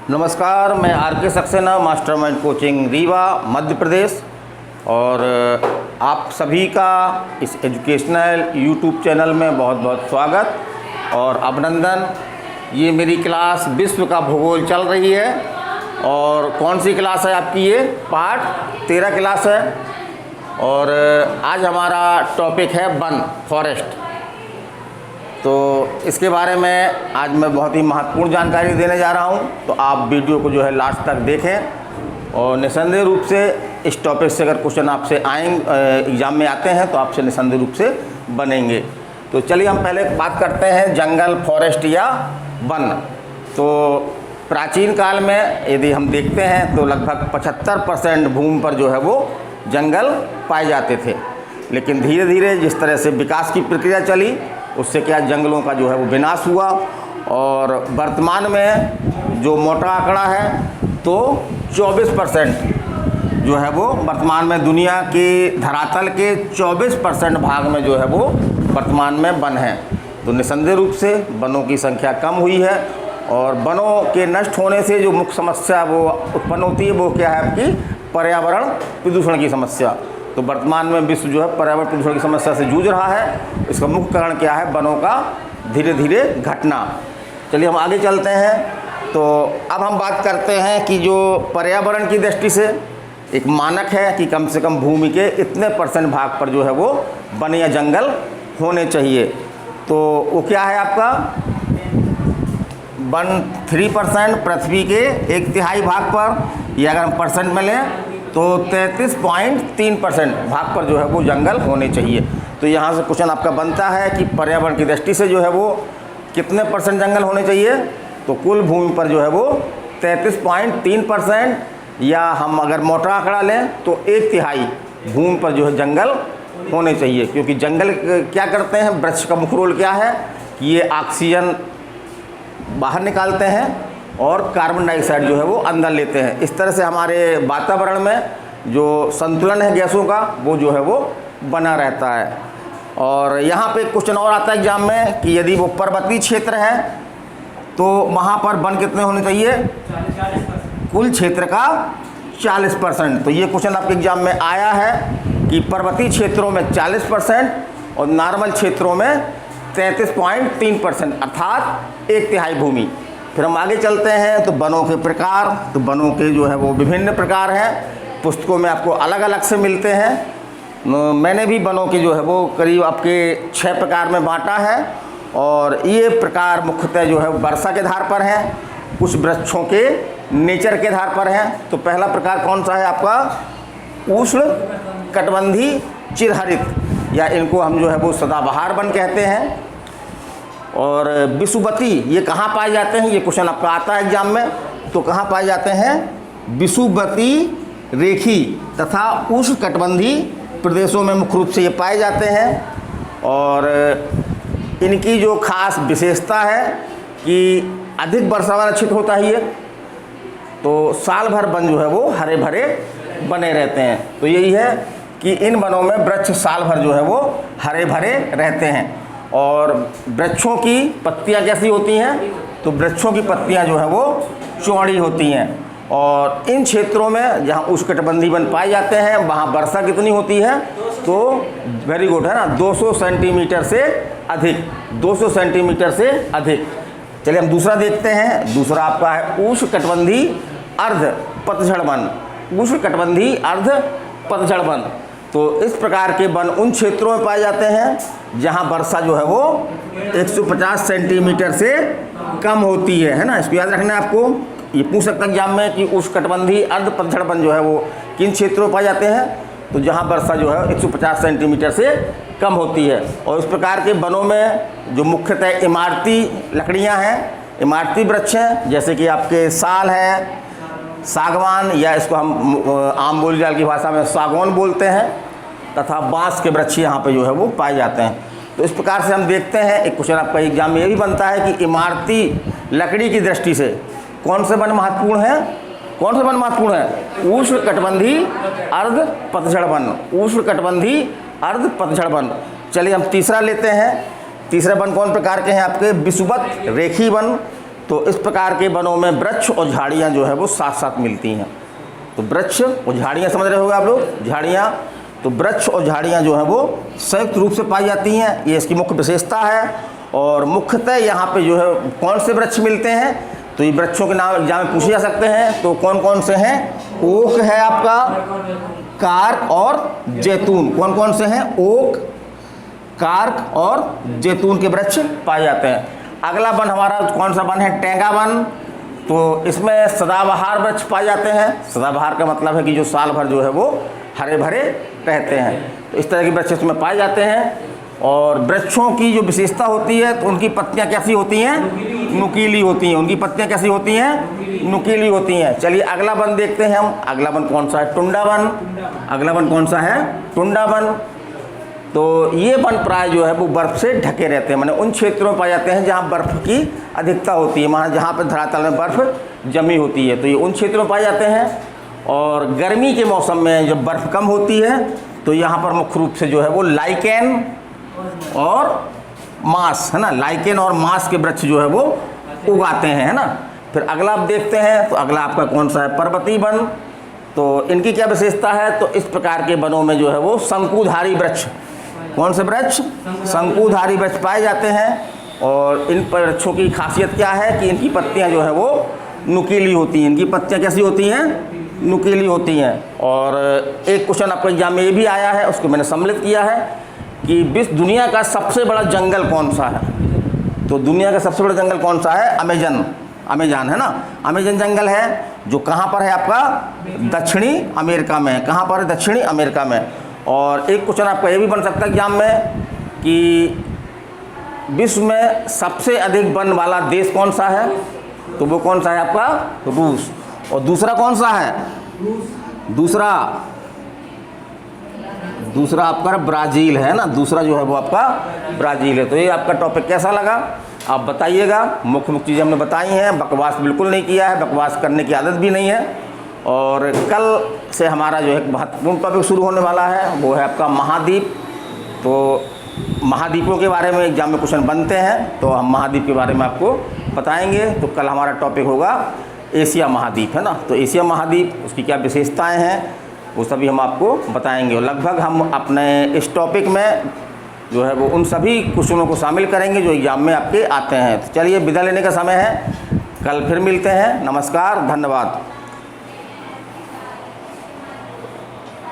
नमस्कार, मैं आर के सक्सेना, मास्टरमाइंड कोचिंग रीवा मध्य प्रदेश। और आप सभी का इस एजुकेशनल यूट्यूब चैनल में बहुत बहुत स्वागत और अभिनंदन। ये मेरी क्लास विश्व का भूगोल चल रही है और कौन सी क्लास है आपकी? ये पार्ट 13 क्लास है। और आज हमारा टॉपिक है वन, फॉरेस्ट। तो इसके बारे में आज मैं बहुत ही महत्वपूर्ण जानकारी देने जा रहा हूं, तो आप वीडियो को जो है लास्ट तक देखें। और निसंदेह रूप से इस टॉपिक से अगर क्वेश्चन आपसे एग्ज़ाम में आते हैं तो आपसे निसंदेह रूप से बनेंगे। तो चलिए हम पहले बात करते हैं जंगल, फॉरेस्ट या वन। तो प्राचीन काल में यदि हम देखते हैं तो लगभग 75% भूमि पर जो है वो जंगल पाए जाते थे। लेकिन धीरे धीरे जिस तरह से विकास की प्रक्रिया चली, उससे क्या जंगलों का जो है वो विनाश हुआ। और वर्तमान में जो मोटा आंकड़ा है तो 24% जो है वो वर्तमान में दुनिया के धरातल के 24% भाग में जो है वो वर्तमान में वन है। तो निसंदेह रूप से वनों की संख्या कम हुई है। और वनों के नष्ट होने से जो मुख्य समस्या वो उत्पन्न होती है वो क्या है? आपकी पर्यावरण प्रदूषण की समस्या। तो वर्तमान में विश्व जो है पर्यावरण प्रदूषण की समस्या से जूझ रहा है। इसका मुख्य कारण क्या है? वनों का धीरे धीरे घटना। चलिए हम आगे चलते हैं। तो अब हम बात करते हैं कि जो पर्यावरण की दृष्टि से एक मानक है कि कम से कम भूमि के इतने % भाग पर जो है वो वन या जंगल होने चाहिए। तो वो क्या है आपका? 3% पृथ्वी के 1/3 भाग पर, या अगर हम परसेंट में लें तो 33.3% भाग पर जो है वो जंगल होने चाहिए। तो यहाँ से क्वेश्चन आपका बनता है कि पर्यावरण की दृष्टि से जो है वो कितने % जंगल होने चाहिए? तो कुल भूमि पर जो है वो 33.3%, या हम अगर मोटा आंकड़ा लें तो 1/3 भूमि पर जो है जंगल होने चाहिए। क्योंकि जंगल क्या करते हैं? वृक्ष का मुख्य रोल क्या है कि ये ऑक्सीजन बाहर निकालते हैं और कार्बन डाइऑक्साइड जो है वो अंदर लेते हैं। इस तरह से हमारे वातावरण में जो संतुलन है गैसों का वो जो है वो बना रहता है। और यहाँ पे क्वेश्चन और आता है एग्जाम में कि यदि वो पर्वतीय क्षेत्र है तो वहाँ पर वन कितने होने चाहिए? कुल क्षेत्र का 40%। तो ये क्वेश्चन आपके एग्जाम में आया है कि पर्वतीय क्षेत्रों में 40% और नॉर्मल क्षेत्रों में 33.3%, अर्थात 1/3 भूमि। फिर हम आगे चलते हैं तो वनों के प्रकार। तो वनों के जो है वो विभिन्न प्रकार हैं, पुस्तकों में आपको अलग अलग से मिलते हैं। मैंने भी वनों के जो है वो करीब आपके 6 प्रकार में बांटा है। और ये प्रकार मुख्यतः जो है वर्षा के आधार पर हैं, कुछ वृक्षों के नेचर के आधार पर हैं। तो पहला प्रकार कौन सा है आपका? उष्ण कटिबंधीय चिरहरित, या इनको हम जो है वो सदाबहार वन कहते हैं। और विषुवती ये कहाँ पाए जाते हैं? ये क्वेश्चन आपका आता है एग्जाम में। तो कहाँ पाए जाते हैं? विषुवती रेखी तथा उष्ण कटिबंधीय प्रदेशों में मुख्य रूप से ये पाए जाते हैं। और इनकी जो खास विशेषता है कि अधिक वर्षा वाला क्षेत्र होता है ये, तो साल भर वन जो है वो हरे भरे बने रहते हैं। तो यही है कि इन वनों में वृक्ष साल भर जो है वो हरे भरे रहते हैं। और वृक्षों की पत्तियां कैसी होती हैं? तो वृक्षों की पत्तियां जो है वो चौड़ी होती हैं। और इन क्षेत्रों में जहाँ उष्णकटिबंधीय वन पाए जाते हैं वहाँ वर्षा कितनी होती है? तो वेरी गुड है ना, 200 सेंटीमीटर से अधिक, 200 सेंटीमीटर से अधिक। चलिए हम दूसरा देखते हैं। दूसरा आपका है उष्णकटिबंधीय अर्ध पतझड़ वन। उष्णकटिबंधीय अर्ध पतझड़ वन। तो इस प्रकार के वन उन क्षेत्रों में पाए जाते हैं जहां वर्षा जो है वो 150 सेंटीमीटर से कम होती है ना। इसको याद रखना है आपको। ये पूछ सकता है एग्जाम में कि उष्णकटिबंधीय अर्ध पतझड़ वन जो है वो किन क्षेत्रों में पाए जाते हैं? तो जहां वर्षा जो है 150 सेंटीमीटर से कम होती है। और इस प्रकार के वनों में जो मुख्यतः इमारती लकड़ियाँ हैं, इमारती वृक्ष हैं, जैसे कि आपके साल है, सागवान, या इसको हम आम बोलचाल की भाषा में सागौन बोलते हैं, तथा बांस के वृक्ष यहाँ पे जो है वो पाए जाते हैं। तो इस प्रकार से हम देखते हैं। एक क्वेश्चन आपका एग्जाम में ये भी बनता है कि इमारती लकड़ी की दृष्टि से कौन से वन महत्वपूर्ण है? कौन से वन महत्वपूर्ण है? उष्णकटिबंधीय अर्ध पतझड़ वन। उष्णकटिबंधीय अर्ध पतझड़ वन। चलिए हम तीसरा लेते हैं। तीसरे वन कौन प्रकार के हैं आपके? विषुवत रेखी वन, तो इस प्रकार के वनों में वृक्ष और झाड़ियाँ जो है वो साथ साथ मिलती हैं। तो वृक्ष और झाड़ियाँ समझ रहे होंगे आप लोग, झाड़ियाँ, तो वृक्ष और झाड़ियाँ जो हैं वो संयुक्त रूप से पाई जाती हैं, ये इसकी मुख्य विशेषता है। और मुख्यतः यहाँ पे जो है कौन से वृक्ष मिलते हैं, तो ये वृक्षों के नाम एग्जाम में पूछे जा सकते हैं। तो कौन कौन से हैं, ओक है आपका, कार्क और जैतून। कौन कौन से हैं, ओक, कार्क और जैतून के वृक्ष पाए जाते हैं। अगला वन हमारा कौन सा वन है, टेंगा वन। तो इसमें सदाबहार वृक्ष पाए जाते हैं। सदाबहार का मतलब है कि जो साल भर जो है वो हरे भरे रहते हैं। तो इस तरह के वृक्ष इसमें पाए जाते हैं। और वृक्षों की जो विशेषता होती है तो उनकी पत्तियां कैसी होती हैं, नुकीली होती हैं। उनकी पत्तियां कैसी होती हैं, नुकीली होती हैं। चलिए अगला वन देखते हैं हम। अगला वन कौन सा है, टुंडा वन। अगला वन कौन सा है, टुंडा वन। तो ये वन प्राय जो है वो बर्फ़ से ढके रहते हैं, माने उन क्षेत्रों में पाए जाते हैं जहाँ बर्फ़ की अधिकता होती है, माना जहाँ पर धरातल में बर्फ़ जमी होती है, तो ये उन क्षेत्रों में पाए जाते हैं। और गर्मी के मौसम में जब बर्फ़ कम होती है तो यहाँ पर मुख्य रूप से जो है वो लाइकेन और मास, है ना, लाइकेन और मास के वृक्ष जो है वो उगाते हैं, है ना। फिर अगला आप देखते हैं, तो अगला आपका कौन सा है, पर्वतीय वन। तो इनकी क्या विशेषता है, तो इस प्रकार के वनों में जो है वो शंकुधारी वृक्ष, कौन से वृक्ष, शंकुधारी वृक्ष पाए जाते हैं। और इन वृक्षों की खासियत क्या है कि इनकी पत्तियां जो है वो नुकीली होती हैं। इनकी पत्तियां कैसी होती हैं, नुकीली होती हैं। और एक क्वेश्चन आपके एग्जाम में ये भी आया है, उसको मैंने सम्मिलित किया है कि विश्व दुनिया का सबसे बड़ा जंगल कौन सा है। तो दुनिया का सबसे बड़ा जंगल कौन सा है, अमेजन, है ना। अमेजन जंगल है जो कहाँ पर है आपका, दक्षिणी अमेरिका में। कहाँ पर है, दक्षिणी अमेरिका में। और एक क्वेश्चन आपका ये भी बन सकता है एग्जाम में कि विश्व में सबसे अधिक वन वाला देश कौन सा है, तो वो कौन सा है आपका, रूस। और दूसरा कौन सा है, दूसरा आपका ब्राज़ील है ना, दूसरा जो है वो आपका ब्राज़ील है। तो ये आपका टॉपिक कैसा लगा आप बताइएगा। मुख्य चीज़ें हमने बताई हैं, बकवास बिल्कुल नहीं किया है, बकवास करने की आदत भी नहीं है। और कल से हमारा जो है महत्वपूर्ण टॉपिक शुरू होने वाला है, वो है आपका महाद्वीप। तो महाद्वीपों के बारे में एग्जाम में क्वेश्चन बनते हैं, तो हम महाद्वीप के बारे में आपको बताएंगे। तो कल हमारा टॉपिक होगा एशिया महाद्वीप, है ना। तो एशिया महाद्वीप, उसकी क्या विशेषताएं हैं, वो सभी हम आपको बताएंगे। और लगभग हम अपने इस टॉपिक में जो है वो उन सभी क्वेश्चनों को शामिल करेंगे जो एग्जाम में आपके आते हैं। तो चलिए विदा लेने का समय है, कल फिर मिलते हैं। नमस्कार, धन्यवाद।